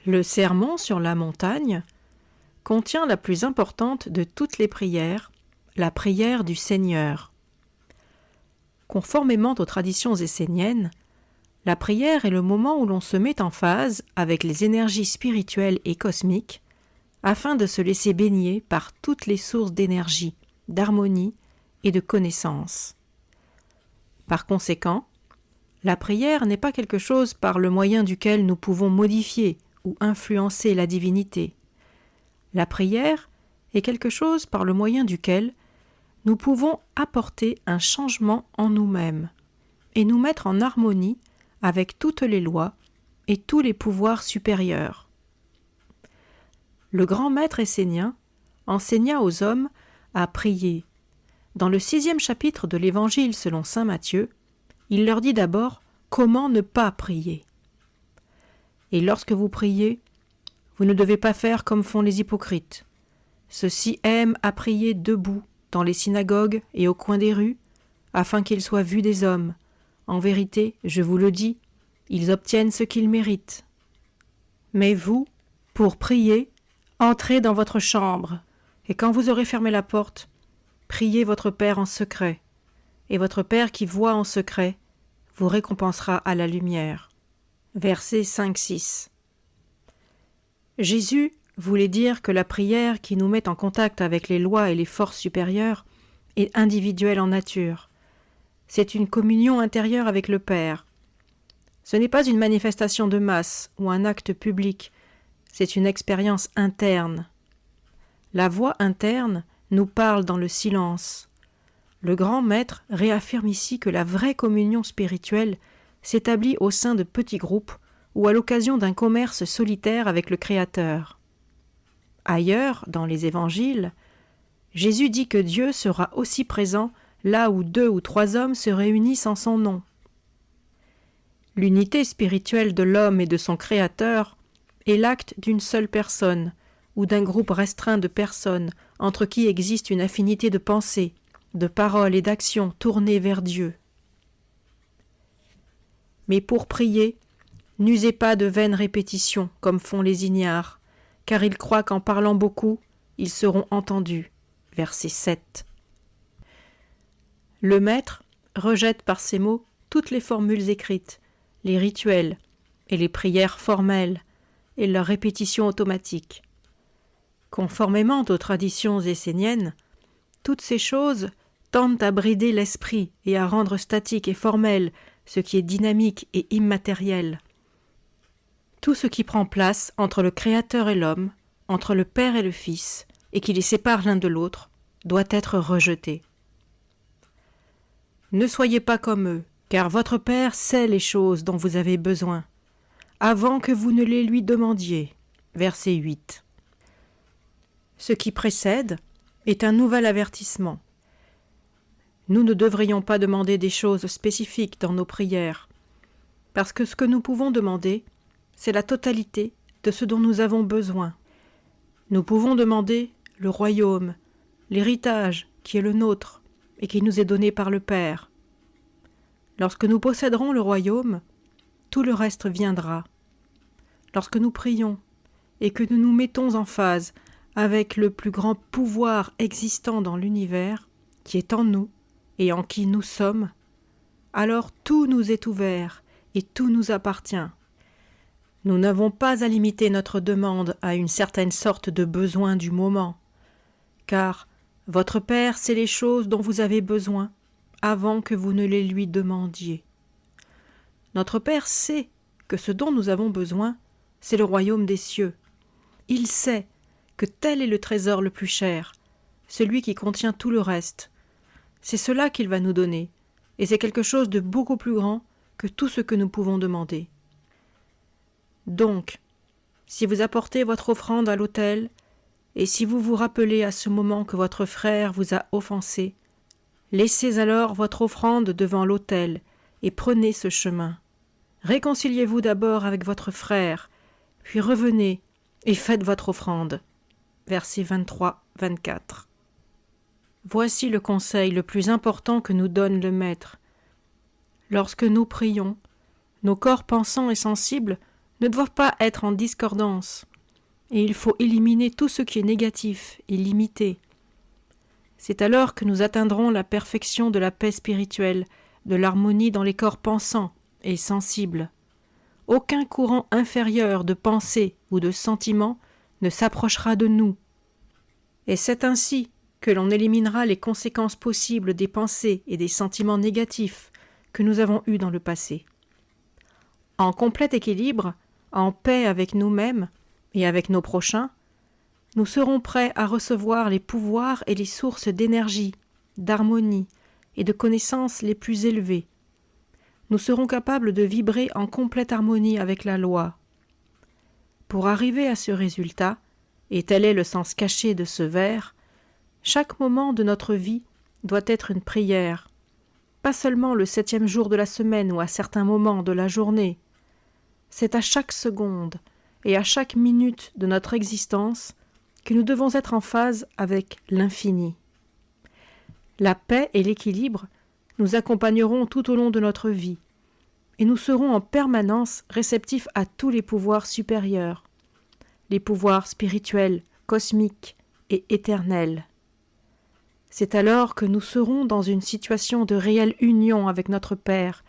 Le sermon sur la montagne contient la plus importante de toutes les prières, la prière du Seigneur. Conformément aux traditions esséniennes, la prière est le moment où l'on se met en phase avec les énergies spirituelles et cosmiques afin de se laisser baigner par toutes les sources d'énergie, d'harmonie et de connaissance. Par conséquent, la prière n'est pas quelque chose par le moyen duquel nous pouvons modifier ou influencer la divinité. La prière est quelque chose par le moyen duquel nous pouvons apporter un changement en nous-mêmes et nous mettre en harmonie avec toutes les lois et tous les pouvoirs supérieurs. Le grand maître essénien enseigna aux hommes à prier. Dans le 6e chapitre de l'Évangile selon saint Matthieu, il leur dit d'abord comment ne pas prier. Et lorsque vous priez, vous ne devez pas faire comme font les hypocrites. Ceux-ci aiment à prier debout dans les synagogues et au coin des rues, afin qu'ils soient vus des hommes. En vérité, je vous le dis, ils obtiennent ce qu'ils méritent. Mais vous, pour prier, entrez dans votre chambre, et quand vous aurez fermé la porte, priez votre Père en secret, et votre Père qui voit en secret vous récompensera à la lumière. Versets 5-6. Jésus voulait dire que la prière qui nous met en contact avec les lois et les forces supérieures est individuelle en nature. C'est une communion intérieure avec le Père. Ce n'est pas une manifestation de masse ou un acte public, c'est une expérience interne. La voix interne nous parle dans le silence. Le grand maître réaffirme ici que la vraie communion spirituelle s'établit au sein de petits groupes ou à l'occasion d'un commerce solitaire avec le Créateur. Ailleurs, dans les évangiles, Jésus dit que Dieu sera aussi présent là où 2 ou 3 hommes se réunissent en son nom. L'unité spirituelle de l'homme et de son Créateur est l'acte d'une seule personne ou d'un groupe restreint de personnes entre qui existe une affinité de pensée, de paroles et d'actions tournées vers Dieu. Mais pour prier, n'usez pas de vaines répétitions comme font les ignares, car ils croient qu'en parlant beaucoup, ils seront entendus. Verset 7. Le maître rejette par ces mots toutes les formules écrites, les rituels et les prières formelles et leurs répétitions automatiques. Conformément aux traditions esséniennes, toutes ces choses tendent à brider l'esprit et à rendre statique et formel ce qui est dynamique et immatériel. Tout ce qui prend place entre le Créateur et l'homme, entre le Père et le Fils, et qui les sépare l'un de l'autre, doit être rejeté. Ne soyez pas comme eux, car votre Père sait les choses dont vous avez besoin, avant que vous ne les lui demandiez. Verset 8. Ce qui précède est un nouvel avertissement. Nous ne devrions pas demander des choses spécifiques dans nos prières, parce que ce que nous pouvons demander, c'est la totalité de ce dont nous avons besoin. Nous pouvons demander le royaume, l'héritage qui est le nôtre et qui nous est donné par le Père. Lorsque nous posséderons le royaume, tout le reste viendra. Lorsque nous prions et que nous nous mettons en phase avec le plus grand pouvoir existant dans l'univers, qui est en nous et en qui nous sommes, alors tout nous est ouvert et tout nous appartient. Nous n'avons pas à limiter notre demande à une certaine sorte de besoin du moment, car votre Père sait les choses dont vous avez besoin avant que vous ne les lui demandiez. Notre Père sait que ce dont nous avons besoin, c'est le royaume des cieux. Il sait que tel est le trésor le plus cher, celui qui contient tout le reste. C'est cela qu'il va nous donner, et c'est quelque chose de beaucoup plus grand que tout ce que nous pouvons demander. Donc, si vous apportez votre offrande à l'autel, et si vous vous rappelez à ce moment que votre frère vous a offensé, laissez alors votre offrande devant l'autel et prenez ce chemin. Réconciliez-vous d'abord avec votre frère, puis revenez et faites votre offrande. Versets 23-24. Voici le conseil le plus important que nous donne le Maître. Lorsque nous prions, nos corps pensants et sensibles ne doivent pas être en discordance, et il faut éliminer tout ce qui est négatif et limité. C'est alors que nous atteindrons la perfection de la paix spirituelle, de l'harmonie dans les corps pensants et sensibles. Aucun courant inférieur de pensée ou de sentiment ne s'approchera de nous. Et c'est ainsi que l'on éliminera les conséquences possibles des pensées et des sentiments négatifs que nous avons eus dans le passé. En complet équilibre, en paix avec nous-mêmes et avec nos prochains, nous serons prêts à recevoir les pouvoirs et les sources d'énergie, d'harmonie et de connaissances les plus élevées. Nous serons capables de vibrer en complète harmonie avec la loi. Pour arriver à ce résultat, et tel est le sens caché de ce vers, chaque moment de notre vie doit être une prière, pas seulement le 7e jour de la semaine ou à certains moments de la journée. C'est à chaque seconde et à chaque minute de notre existence que nous devons être en phase avec l'infini. La paix et l'équilibre nous accompagneront tout au long de notre vie, et nous serons en permanence réceptifs à tous les pouvoirs supérieurs, les pouvoirs spirituels, cosmiques et éternels. C'est alors que nous serons dans une situation de réelle union avec notre Père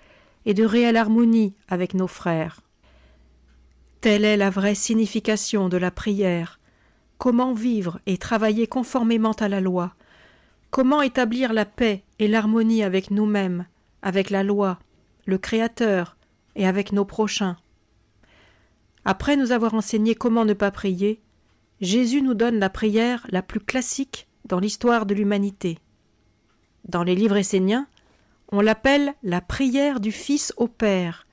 et de réelle harmonie avec nos frères. Telle est la vraie signification de la prière. Comment vivre et travailler conformément à la loi? Comment établir la paix et l'harmonie avec nous-mêmes, avec la loi, le Créateur et avec nos prochains? Après nous avoir enseigné comment ne pas prier, Jésus nous donne la prière la plus classique dans l'histoire de l'humanité. Dans les livres esséniens, on l'appelle la prière du Fils au Père,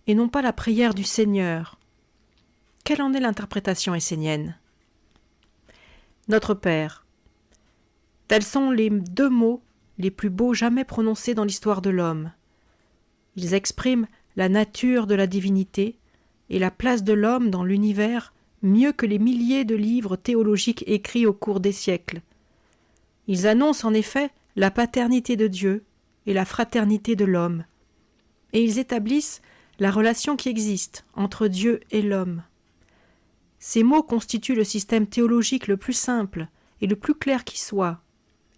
et non pas la prière du Seigneur. Quelle en est l'interprétation essénienne? Notre Père. Tels sont les 2 mots les plus beaux jamais prononcés dans l'histoire de l'homme. Ils expriment la nature de la divinité et la place de l'homme dans l'univers mieux que les milliers de livres théologiques écrits au cours des siècles. Ils annoncent en effet la paternité de Dieu et la fraternité de l'homme, et ils établissent la relation qui existe entre Dieu et l'homme. Ces mots constituent le système théologique le plus simple et le plus clair qui soit,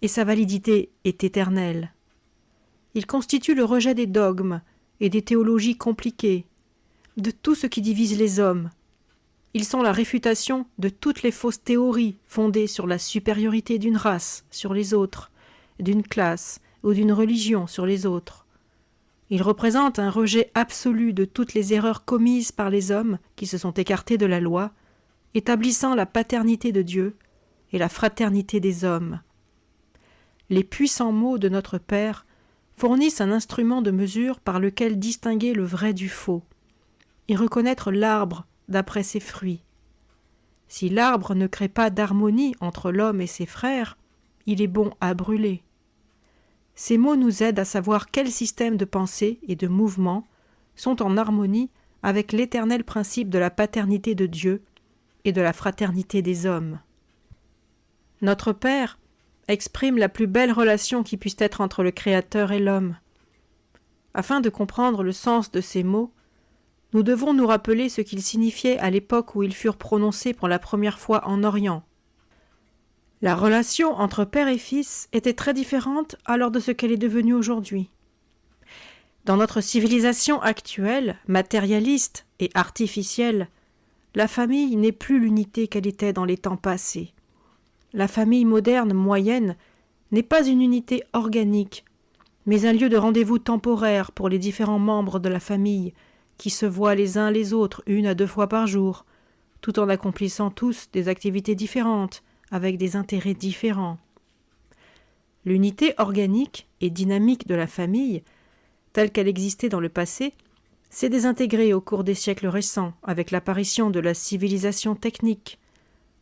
et sa validité est éternelle. Ils constituent le rejet des dogmes et des théologies compliquées, de tout ce qui divise les hommes. Ils sont la réfutation de toutes les fausses théories fondées sur la supériorité d'une race sur les autres, d'une classe ou d'une religion sur les autres. Ils représentent un rejet absolu de toutes les erreurs commises par les hommes qui se sont écartés de la loi, établissant la paternité de Dieu et la fraternité des hommes. Les puissants mots de notre Père fournissent un instrument de mesure par lequel distinguer le vrai du faux et reconnaître l'arbre d'après ses fruits. Si l'arbre ne crée pas d'harmonie entre l'homme et ses frères, il est bon à brûler. Ces mots nous aident à savoir quels systèmes de pensée et de mouvement sont en harmonie avec l'éternel principe de la paternité de Dieu et de la fraternité des hommes. Notre Père exprime la plus belle relation qui puisse être entre le Créateur et l'homme. Afin de comprendre le sens de ces mots, nous devons nous rappeler ce qu'ils signifiaient à l'époque où ils furent prononcés pour la première fois en Orient. La relation entre père et fils était très différente alors de ce qu'elle est devenue aujourd'hui. Dans notre civilisation actuelle, matérialiste et artificielle, la famille n'est plus l'unité qu'elle était dans les temps passés. La famille moderne moyenne n'est pas une unité organique, mais un lieu de rendez-vous temporaire pour les différents membres de la famille, qui se voient les uns les autres 1 à 2 fois par jour, tout en accomplissant tous des activités différentes, avec des intérêts différents. L'unité organique et dynamique de la famille, telle qu'elle existait dans le passé, s'est désintégrée au cours des siècles récents avec l'apparition de la civilisation technique.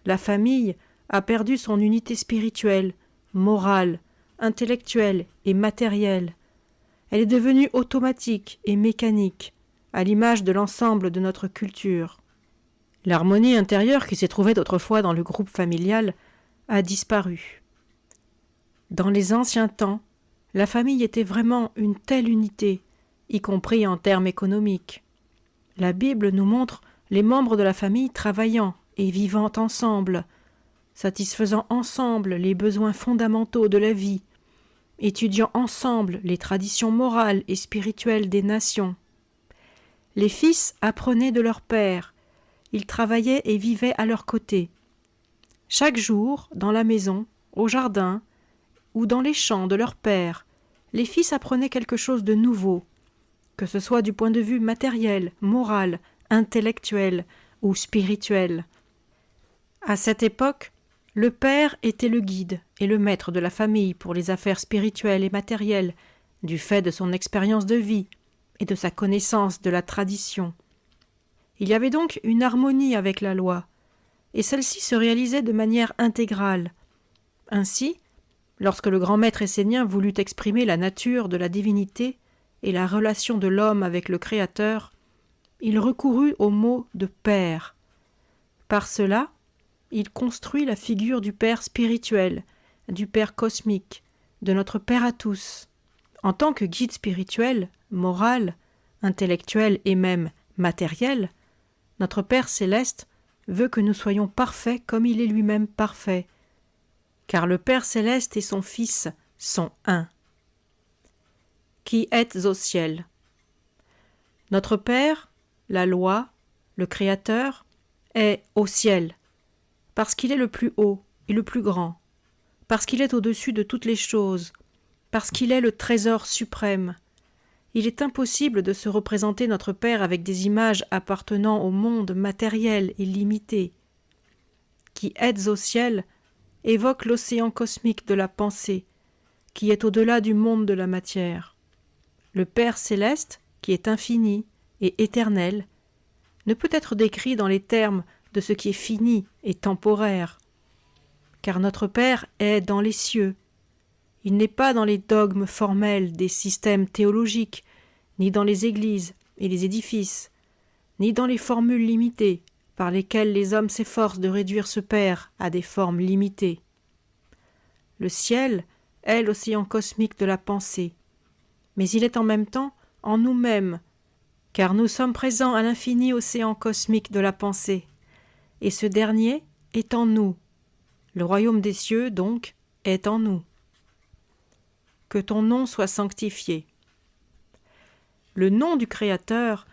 La famille a perdu son unité spirituelle, morale, intellectuelle et matérielle. Elle est devenue automatique et mécanique, à l'image de l'ensemble de notre culture. L'harmonie intérieure qui se trouvait autrefois dans le groupe familial a disparu. Dans les anciens temps, la famille était vraiment une telle unité, y compris en termes économiques. La Bible nous montre les membres de la famille travaillant et vivant ensemble, satisfaisant ensemble les besoins fondamentaux de la vie, étudiant ensemble les traditions morales et spirituelles des nations. Les fils apprenaient de leur père, ils travaillaient et vivaient à leur côté. Chaque jour, dans la maison, au jardin ou dans les champs de leur père, les fils apprenaient quelque chose de nouveau, que ce soit du point de vue matériel, moral, intellectuel ou spirituel. À cette époque, le père était le guide et le maître de la famille pour les affaires spirituelles et matérielles, du fait de son expérience de vie et de sa connaissance de la tradition. Il y avait donc une harmonie avec la loi, et celle-ci se réalisait de manière intégrale. Ainsi, lorsque le grand maître essénien voulut exprimer la nature de la divinité et la relation de l'homme avec le Créateur, il recourut au mot de Père. Par cela, il construit la figure du Père spirituel, du Père cosmique, de notre Père à tous, en tant que guide spirituel, moral, intellectuel et même matériel. Notre Père céleste veut que nous soyons parfaits comme il est lui-même parfait, car le Père céleste et son Fils sont un. Qui êtes au ciel. Notre Père, la loi, le Créateur, est au ciel, parce qu'il est le plus haut et le plus grand, parce qu'il est au-dessus de toutes les choses, parce qu'il est le trésor suprême. Il est impossible de se représenter notre Père avec des images appartenant au monde matériel et limité. Qui êtes au ciel évoque l'océan cosmique de la pensée, qui est au-delà du monde de la matière. Le Père céleste, qui est infini et éternel, ne peut être décrit dans les termes de ce qui est fini et temporaire, car notre Père est dans les cieux. Il n'est pas dans les dogmes formels des systèmes théologiques, ni dans les églises et les édifices, ni dans les formules limitées par lesquelles les hommes s'efforcent de réduire ce Père à des formes limitées. Le ciel est l'océan cosmique de la pensée, mais il est en même temps en nous-mêmes, car nous sommes présents à l'infini océan cosmique de la pensée, et ce dernier est en nous. Le royaume des cieux, donc, est en nous. Que ton nom soit sanctifié. Le nom du Créateur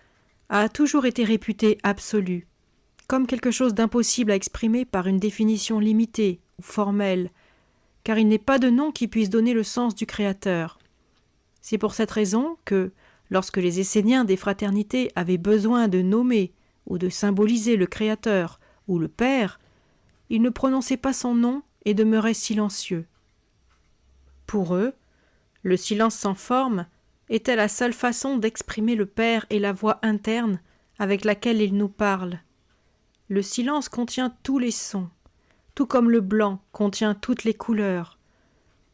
a toujours été réputé absolu, comme quelque chose d'impossible à exprimer par une définition limitée ou formelle, car il n'est pas de nom qui puisse donner le sens du Créateur. C'est pour cette raison que, lorsque les Esséniens des fraternités avaient besoin de nommer ou de symboliser le Créateur ou le Père, ils ne prononçaient pas son nom et demeuraient silencieux. Pour eux, le silence sans forme était la seule façon d'exprimer le Père et la voix interne avec laquelle il nous parle. Le silence contient tous les sons, tout comme le blanc contient toutes les couleurs.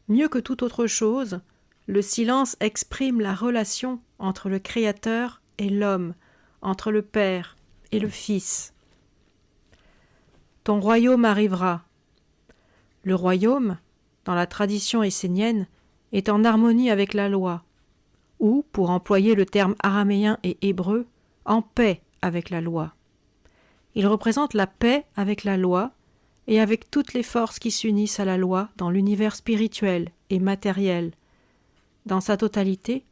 Mieux que toute autre chose, le silence exprime la relation entre le Créateur et l'homme, entre le Père et le Fils. Ton royaume arrivera. Le royaume, dans la tradition essénienne, est en harmonie avec la loi, ou, pour employer le terme araméen et hébreu, en paix avec la loi. Il représente la paix avec la loi et avec toutes les forces qui s'unissent à la loi dans l'univers spirituel et matériel. Dans sa totalité,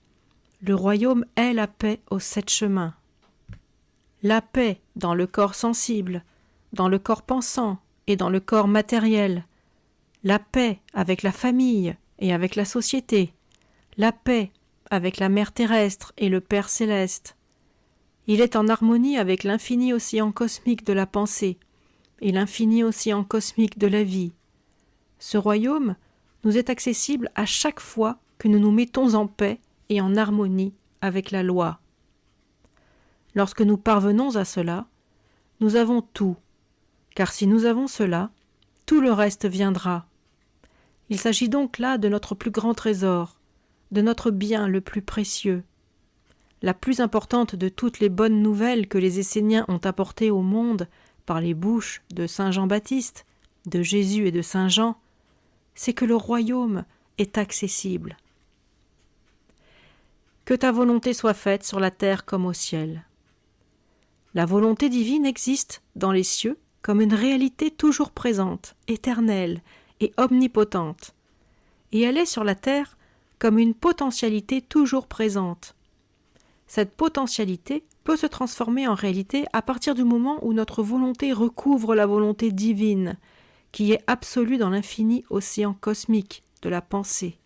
le royaume est la paix aux 7 chemins. La paix dans le corps sensible, dans le corps pensant et dans le corps matériel. La paix avec la famille et avec la société. La paix avec la mère terrestre et le Père céleste. Il est en harmonie avec l'infini océan cosmique de la pensée et l'infini océan cosmique de la vie. Ce royaume nous est accessible à chaque fois que nous nous mettons en paix et en harmonie avec la loi. Lorsque nous parvenons à cela, nous avons tout, car si nous avons cela, tout le reste viendra. Il s'agit donc là de notre plus grand trésor, de notre bien le plus précieux. La plus importante de toutes les bonnes nouvelles que les Esséniens ont apportées au monde par les bouches de saint Jean-Baptiste, de Jésus et de saint Jean, c'est que le royaume est accessible. Que ta volonté soit faite sur la terre comme au ciel. La volonté divine existe dans les cieux comme une réalité toujours présente, éternelle et omnipotente, et elle est sur la terre comme une potentialité toujours présente. Cette potentialité peut se transformer en réalité à partir du moment où notre volonté recouvre la volonté divine, qui est absolue dans l'infini océan cosmique de la pensée.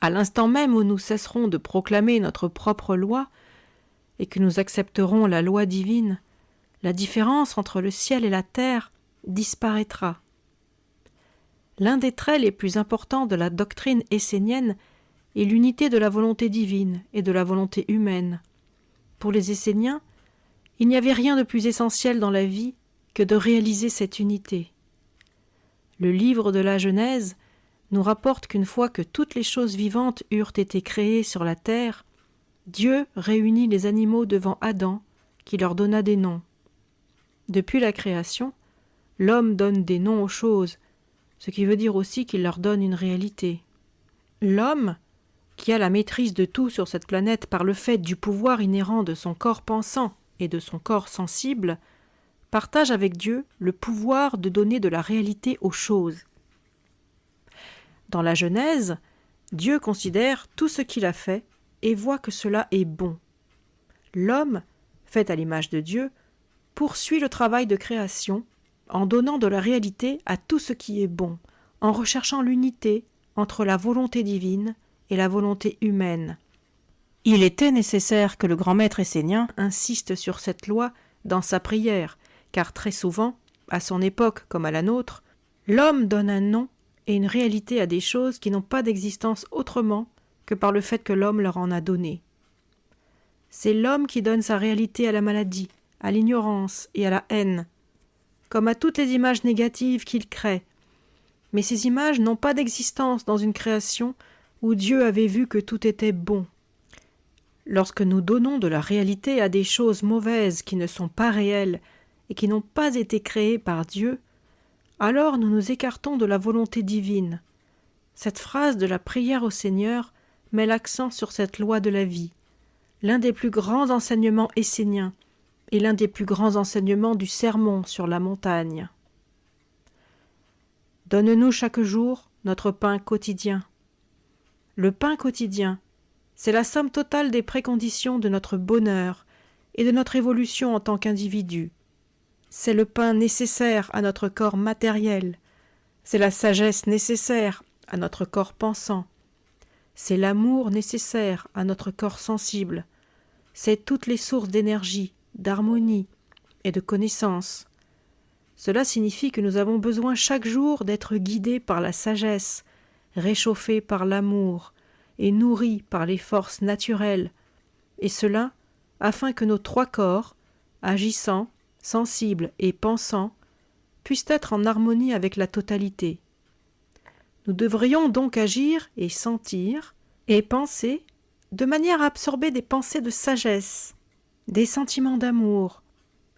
À l'instant même où nous cesserons de proclamer notre propre loi et que nous accepterons la loi divine, la différence entre le ciel et la terre disparaîtra. L'un des traits les plus importants de la doctrine essénienne est l'unité de la volonté divine et de la volonté humaine. Pour les Esséniens, il n'y avait rien de plus essentiel dans la vie que de réaliser cette unité. Le livre de la Genèse nous rapporte qu'une fois que toutes les choses vivantes eurent été créées sur la terre, Dieu réunit les animaux devant Adam, qui leur donna des noms. Depuis la création, l'homme donne des noms aux choses, ce qui veut dire aussi qu'il leur donne une réalité. L'homme, qui a la maîtrise de tout sur cette planète par le fait du pouvoir inhérent de son corps pensant et de son corps sensible, partage avec Dieu le pouvoir de donner de la réalité aux choses. Dans la Genèse, Dieu considère tout ce qu'il a fait et voit que cela est bon. L'homme, fait à l'image de Dieu, poursuit le travail de création en donnant de la réalité à tout ce qui est bon, en recherchant l'unité entre la volonté divine et la volonté humaine. Il était nécessaire que le grand maître essénien insiste sur cette loi dans sa prière, car très souvent, à son époque comme à la nôtre, l'homme donne un nom et une réalité à des choses qui n'ont pas d'existence autrement que par le fait que l'homme leur en a donné. C'est l'homme qui donne sa réalité à la maladie, à l'ignorance et à la haine, comme à toutes les images négatives qu'il crée. Mais ces images n'ont pas d'existence dans une création où Dieu avait vu que tout était bon. Lorsque nous donnons de la réalité à des choses mauvaises qui ne sont pas réelles et qui n'ont pas été créées par Dieu, alors nous nous écartons de la volonté divine. Cette phrase de la prière au Seigneur met l'accent sur cette loi de la vie, l'un des plus grands enseignements esséniens et l'un des plus grands enseignements du sermon sur la montagne. Donne-nous chaque jour notre pain quotidien. Le pain quotidien, c'est la somme totale des préconditions de notre bonheur et de notre évolution en tant qu'individu. C'est le pain nécessaire à notre corps matériel, c'est la sagesse nécessaire à notre corps pensant, c'est l'amour nécessaire à notre corps sensible, c'est toutes les sources d'énergie, d'harmonie et de connaissance. Cela signifie que nous avons besoin chaque jour d'être guidés par la sagesse, réchauffés par l'amour et nourris par les forces naturelles, et cela afin que nos trois corps, agissants, sensibles et pensants, puissent être en harmonie avec la totalité. Nous devrions donc agir et sentir et penser de manière à absorber des pensées de sagesse, des sentiments d'amour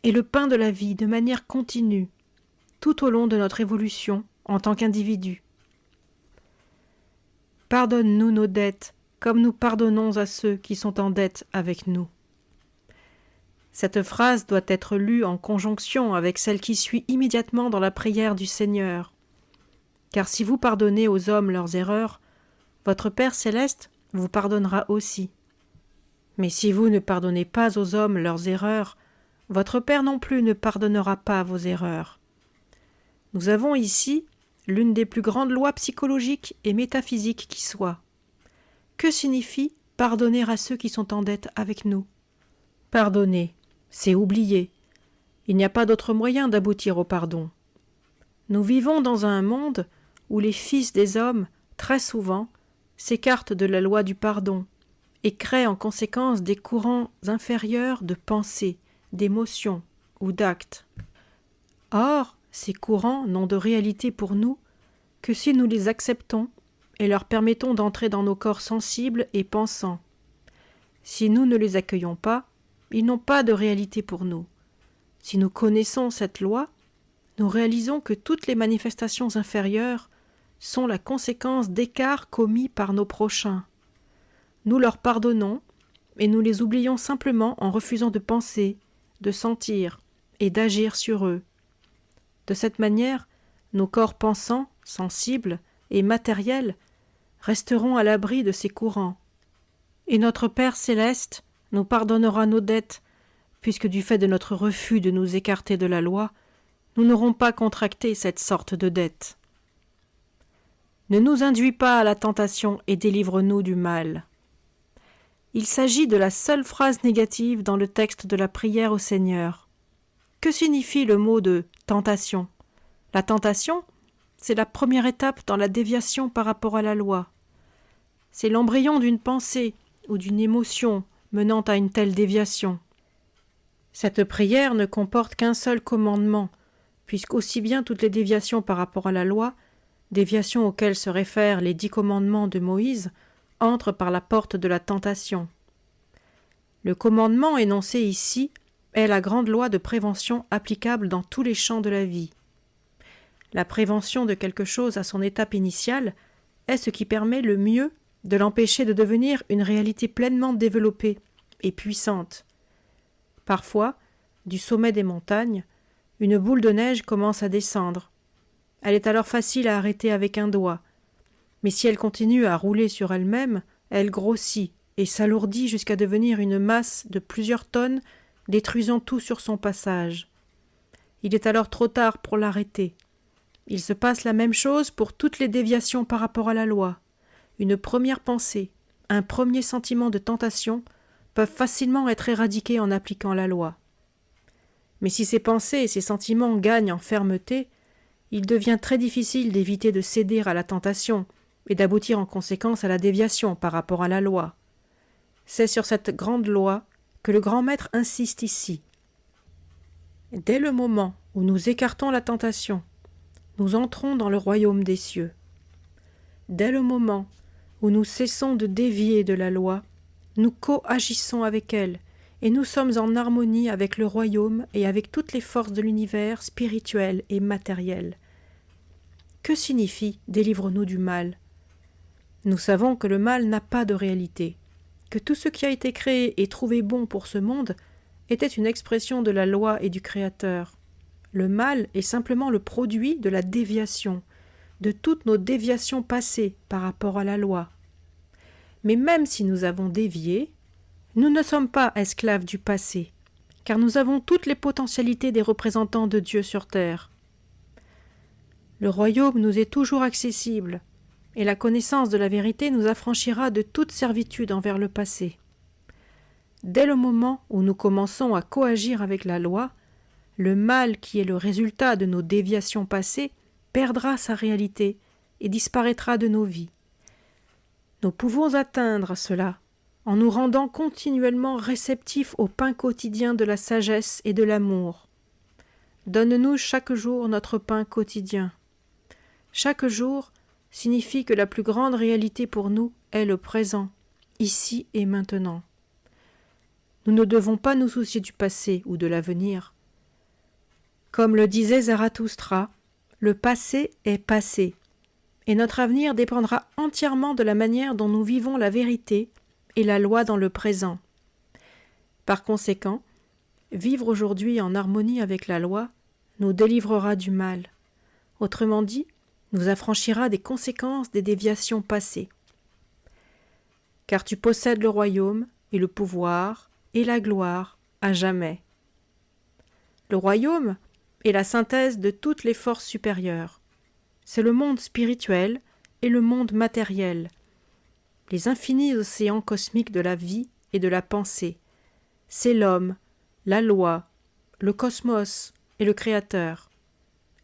et le pain de la vie de manière continue, tout au long de notre évolution en tant qu'individu. Pardonne-nous nos dettes comme nous pardonnons à ceux qui sont en dette avec nous. Cette phrase doit être lue en conjonction avec celle qui suit immédiatement dans la prière du Seigneur. Car si vous pardonnez aux hommes leurs erreurs, votre Père céleste vous pardonnera aussi. Mais si vous ne pardonnez pas aux hommes leurs erreurs, votre Père non plus ne pardonnera pas vos erreurs. Nous avons ici l'une des plus grandes lois psychologiques et métaphysiques qui soient. Que signifie pardonner à ceux qui sont en dette avec nous? Pardonner, c'est oublier. Il n'y a pas d'autre moyen d'aboutir au pardon. Nous vivons dans un monde où les fils des hommes, très souvent, s'écartent de la loi du pardon et créent en conséquence des courants inférieurs de pensée, d'émotion ou d'actes. Or, ces courants n'ont de réalité pour nous que si nous les acceptons et leur permettons d'entrer dans nos corps sensibles et pensants. Si nous ne les accueillons pas, ils n'ont pas de réalité pour nous. Si nous connaissons cette loi, nous réalisons que toutes les manifestations inférieures sont la conséquence d'écarts commis par nos prochains. Nous leur pardonnons, et nous les oublions simplement en refusant de penser, de sentir et d'agir sur eux. De cette manière, nos corps pensants, sensibles et matériels resteront à l'abri de ces courants. Et notre Père céleste nous pardonnera nos dettes, puisque du fait de notre refus de nous écarter de la loi, nous n'aurons pas contracté cette sorte de dette. Ne nous induis pas à la tentation et délivre-nous du mal. Il s'agit de la seule phrase négative dans le texte de la prière au Seigneur. Que signifie le mot de tentation ? La tentation, c'est la première étape dans la déviation par rapport à la loi. C'est l'embryon d'une pensée ou d'une émotion menant à une telle déviation. Cette prière ne comporte qu'un seul commandement, puisqu'aussi bien toutes les déviations par rapport à la loi, déviations auxquelles se réfèrent les 10 commandements de Moïse, entrent par la porte de la tentation. Le commandement énoncé ici est la grande loi de prévention applicable dans tous les champs de la vie. La prévention de quelque chose à son étape initiale est ce qui permet le mieux de l'empêcher de devenir une réalité pleinement développée et puissante. Parfois, du sommet des montagnes, une boule de neige commence à descendre. Elle est alors facile à arrêter avec un doigt, mais si elle continue à rouler sur elle-même, elle grossit et s'alourdit jusqu'à devenir une masse de plusieurs tonnes, détruisant tout sur son passage. Il est alors trop tard pour l'arrêter. Il se passe la même chose pour toutes les déviations par rapport à la loi. Une première pensée, un premier sentiment de tentation peuvent facilement être éradiqués en appliquant la loi. Mais si ces pensées et ces sentiments gagnent en fermeté, il devient très difficile d'éviter de céder à la tentation et d'aboutir en conséquence à la déviation par rapport à la loi. C'est sur cette grande loi que le grand maître insiste ici. Dès le moment où nous écartons la tentation, nous entrons dans le royaume des cieux. Dès le moment où nous cessons de dévier de la loi, nous coagissons avec elle et nous sommes en harmonie avec le royaume et avec toutes les forces de l'univers spirituel et matériel. Que signifie « délivre-nous du mal » ? Nous savons que le mal n'a pas de réalité, que tout ce qui a été créé et trouvé bon pour ce monde était une expression de la loi et du Créateur. Le mal est simplement le produit de la déviation, de toutes nos déviations passées par rapport à la loi. Mais même si nous avons dévié, nous ne sommes pas esclaves du passé, car nous avons toutes les potentialités des représentants de Dieu sur terre. Le royaume nous est toujours accessible, et la connaissance de la vérité nous affranchira de toute servitude envers le passé. Dès le moment où nous commençons à coagir avec la loi, le mal qui est le résultat de nos déviations passées perdra sa réalité et disparaîtra de nos vies. Nous pouvons atteindre cela en nous rendant continuellement réceptifs au pain quotidien de la sagesse et de l'amour. Donne-nous chaque jour notre pain quotidien. Chaque jour signifie que la plus grande réalité pour nous est le présent, ici et maintenant. Nous ne devons pas nous soucier du passé ou de l'avenir. Comme le disait Zarathustra, le passé est passé, et notre avenir dépendra entièrement de la manière dont nous vivons la vérité et la loi dans le présent. Par conséquent, vivre aujourd'hui en harmonie avec la loi nous délivrera du mal. Autrement dit, nous affranchira des conséquences des déviations passées. Car tu possèdes le royaume et le pouvoir et la gloire à jamais. Le royaume est la synthèse de toutes les forces supérieures. C'est le monde spirituel et le monde matériel, les infinis océans cosmiques de la vie et de la pensée. C'est l'homme, la loi, le cosmos et le Créateur.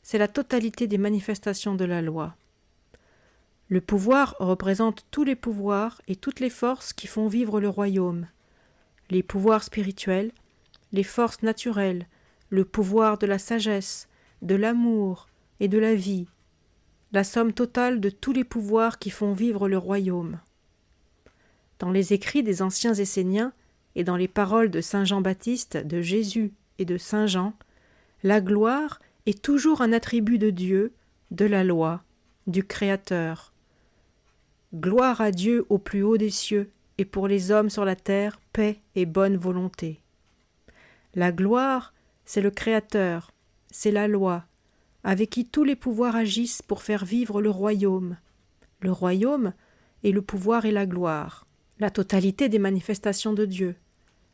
C'est la totalité des manifestations de la loi. Le pouvoir représente tous les pouvoirs et toutes les forces qui font vivre le royaume. Les pouvoirs spirituels, les forces naturelles, le pouvoir de la sagesse, de l'amour et de la vie, la somme totale de tous les pouvoirs qui font vivre le royaume. Dans les écrits des anciens Esséniens et dans les paroles de saint Jean-Baptiste, de Jésus et de saint Jean, la gloire est toujours un attribut de Dieu, de la loi, du Créateur. Gloire à Dieu au plus haut des cieux, et pour les hommes sur la terre, paix et bonne volonté. La gloire, c'est le Créateur, c'est la loi, avec qui tous les pouvoirs agissent pour faire vivre le royaume. Le royaume est le pouvoir et la gloire, la totalité des manifestations de Dieu,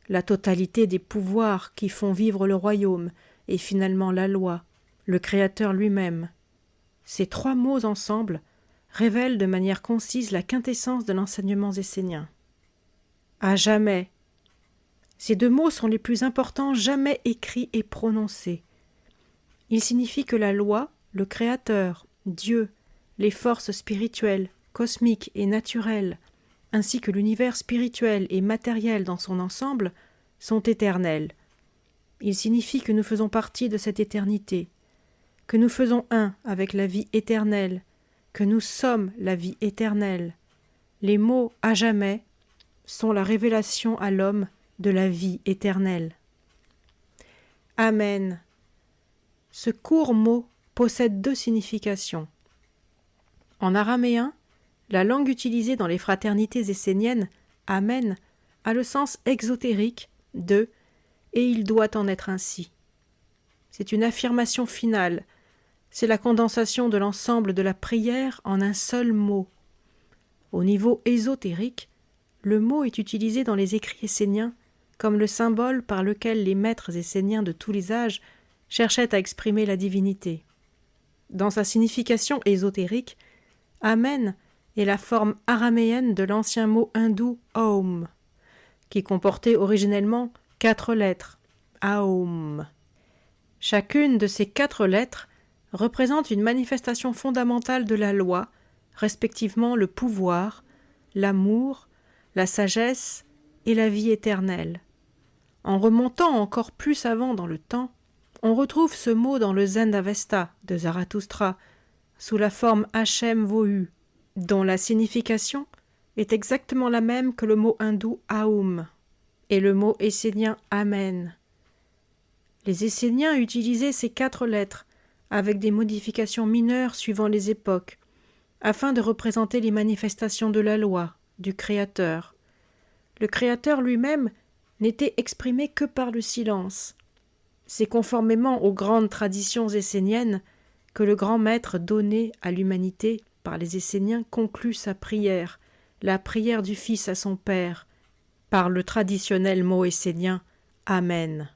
la totalité des pouvoirs qui font vivre le royaume, et finalement la loi, le Créateur lui-même. Ces trois mots ensemble révèlent de manière concise la quintessence de l'enseignement essénien. À jamais. Ces deux mots sont les plus importants jamais écrits et prononcés. Ils signifient que la loi, le Créateur, Dieu, les forces spirituelles, cosmiques et naturelles, ainsi que l'univers spirituel et matériel dans son ensemble, sont éternels. Ils signifient que nous faisons partie de cette éternité, que nous faisons un avec la vie éternelle, que nous sommes la vie éternelle. Les mots « à jamais » sont la révélation à l'homme de la vie éternelle. Amen. Ce court mot possède deux significations. En araméen, la langue utilisée dans les fraternités esséniennes, Amen, a le sens exotérique de « et il doit en être ainsi ». C'est une affirmation finale, c'est la condensation de l'ensemble de la prière en un seul mot. Au niveau ésotérique, le mot est utilisé dans les écrits esséniens comme le symbole par lequel les maîtres esséniens de tous les âges cherchaient à exprimer la divinité. Dans sa signification ésotérique, Amen est la forme araméenne de l'ancien mot hindou Aum, qui comportait originellement 4 lettres, Aum. Chacune de ces 4 lettres représente une manifestation fondamentale de la loi, respectivement le pouvoir, l'amour, la sagesse et la vie éternelle. En remontant encore plus avant dans le temps, on retrouve ce mot dans le Zend-Avesta de Zarathustra, sous la forme Hachem Vohu, dont la signification est exactement la même que le mot hindou Aum et le mot essénien Amen. Les Esséniens utilisaient ces 4 lettres avec des modifications mineures suivant les époques, afin de représenter les manifestations de la loi, du Créateur. Le Créateur lui-même n'était exprimé que par le silence. C'est conformément aux grandes traditions esséniennes que le grand maître donné à l'humanité par les Esséniens conclut sa prière, la prière du Fils à son Père, par le traditionnel mot essénien « Amen ».